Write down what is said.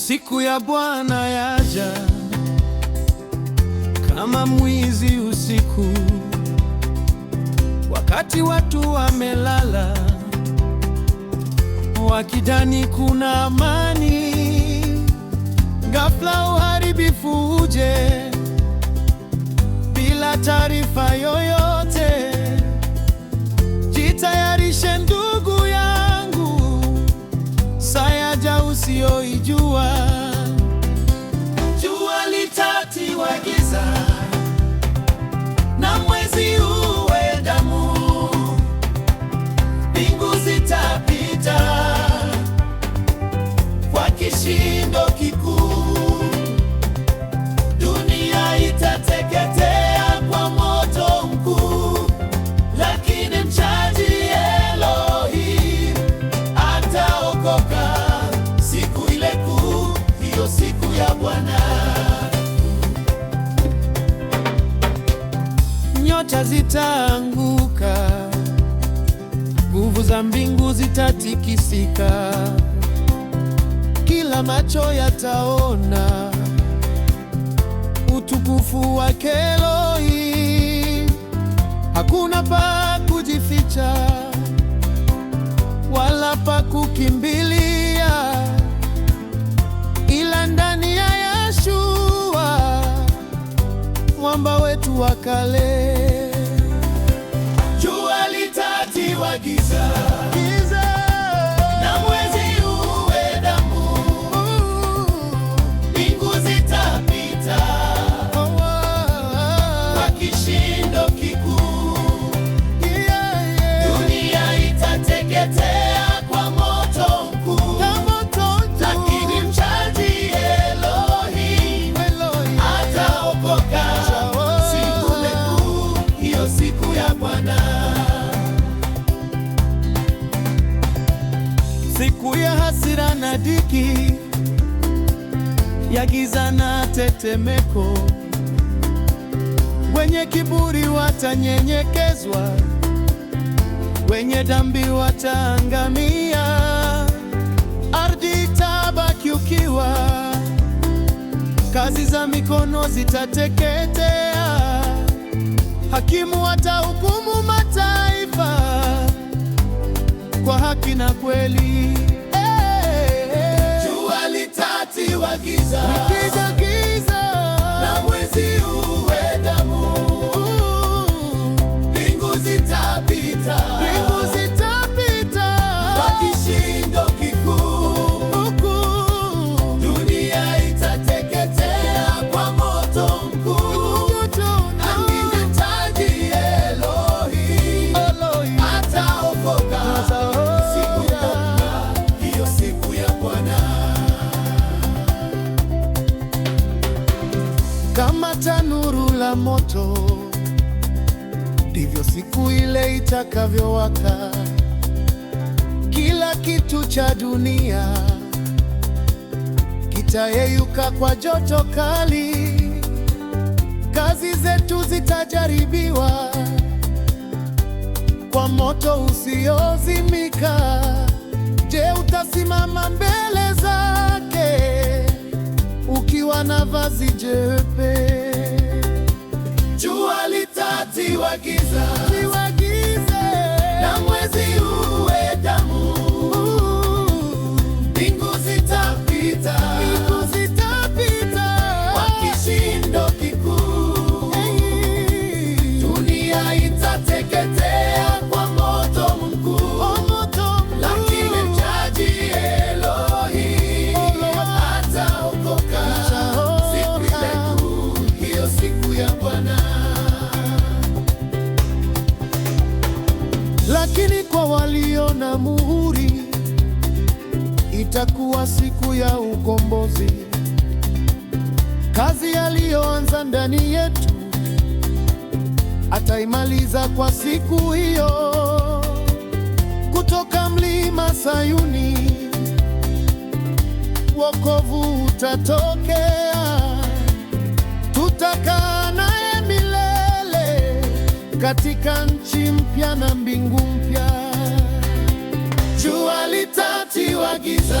Siku ya Bwana yaja kama mwizi usiku, wakati watu wamelala, wakidhani kuna amani. Ghafla uharibifu uje bila taarifa yoyote. Jitayarishe ndugu yangu, saa yaja usiyoijua. Jua litatiwa giza na mwezi uwe damu, mbingu zitapita kwa kishindo kikuu, dunia itateketea kwa moto mkuu, lakini mchaji Elohim ataokoka siku ile kuu, hiyo siku ya Bwana. Nyota zitaanguka, nguvu za mbingu zitatikisika, kila macho yataona utukufu wa Elohim. Hakuna pa kujificha wala pa kukimbilia, ila ndani ya Yeshua, mwamba wetu wa kale. Jua litatiwa giza na mwezi uwe damu, mbingu zitapita kwa kishindo kikuu, dunia itateketea kwa moto mkuu, lakini mchaji Elohim ataokoka siku ile kuu, hiyo siku ya Bwana. Siku ya hasira na dhiki, ya giza na tetemeko, wenye kiburi watanyenyekezwa, wenye dhambi wataangamia, ardhi itabaki ukiwa, kazi za mikono zitateketea, hakimu atahukumu mataifa kwa haki na kweli. Jua litatiwa giza na mwezi uwe damu, mbingu zitapita kwa kishindo kikuu, dunia itateketea kwa moto mkuu, lakini mchaji Elohim ataokoka siku ya Bwana, hiyo siku ya Bwana. Kama tanuru la moto, ndivyo siku ile itakavyowaka. Kila kitu cha dunia kitayeyuka kwa joto kali, kazi zetu zitajaribiwa kwa moto usiozimika. Je, utasimama mbele zake ukiwa na vazi jeupe? Jua litatiwa giza na mwezi uwe damu, mbingu zitapita kwa kishindo kikuu, dunia itateketea kwa moto mkuu, lakini mchaji Elohim ataokoka siku ile kuu, hiyo siku ya Bwana. Lakini kwa walio na muhuri itakuwa siku ya ukombozi. Kazi aliyoanza ndani yetu ataimaliza kwa siku hiyo. Kutoka mlima Sayuni wokovu utatokea, tutakaa naye milele katika nchi mpya na mbingu mpya. Jua litatiwa giza